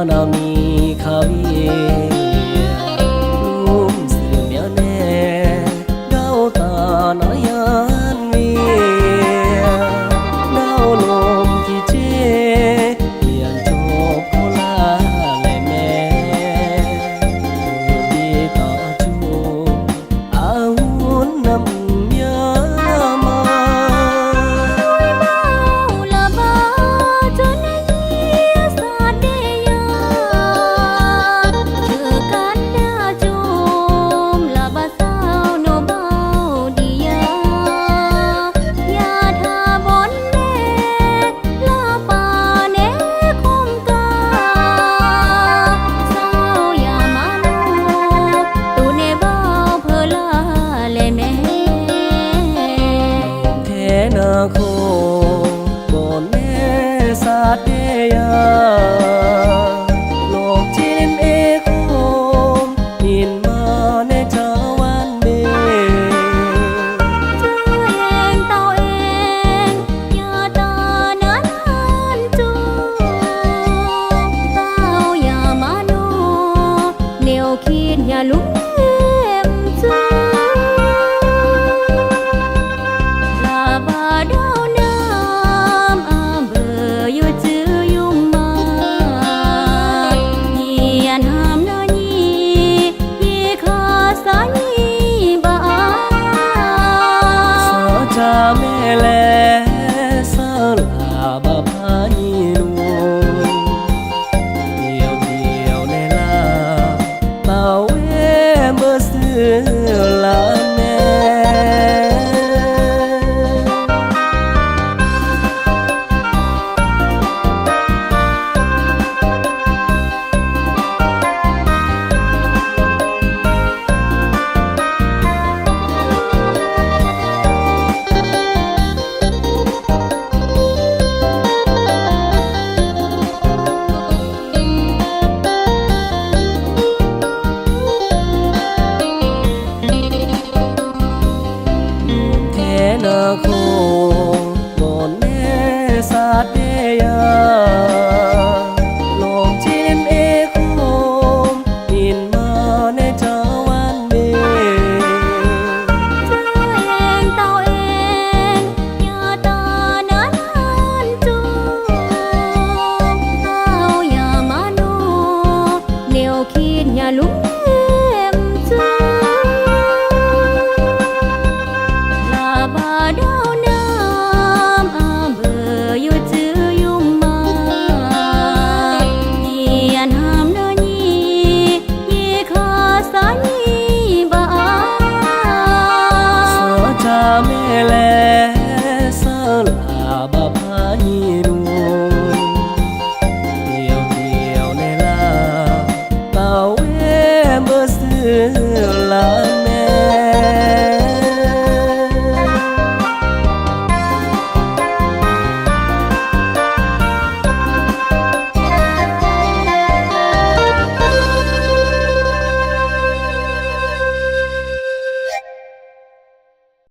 นามีขาวเยลุ่มเสือเมียแน่ดาวตาหนายันเวียดาวลมที่เจเปลี่ยนจบโคลาและแม่ดีต่อจูอาหุ่นน้ำยามาโคโกเนสาเตยาโลกจินเอโคอินมาในเจ้าวันเดเจ้าเองเต้าเองอย่าตานั้นจูเต้าอย่ามาโนแนวคิดอย่าลุกแม่แลสลาบาพานีนูเดียวในลาเป่าเวเมื่อซื้อลาแม่นาโคโกเนสาเตยาโลกจินเอโคอินมาในเจ้าวันเดเจ้าเองเต้าเองอย่าตานั้นจูเต้าอย่ามาโนแนวคิดอย่าลุกดาวน้ำอาเบออยู่จื้อยุ่งมาเยียนหามนยียีขาสายีบาสจาเมแลสลาบาพานีนูเดียวในลาเป่าเวเมื่อซื้อลา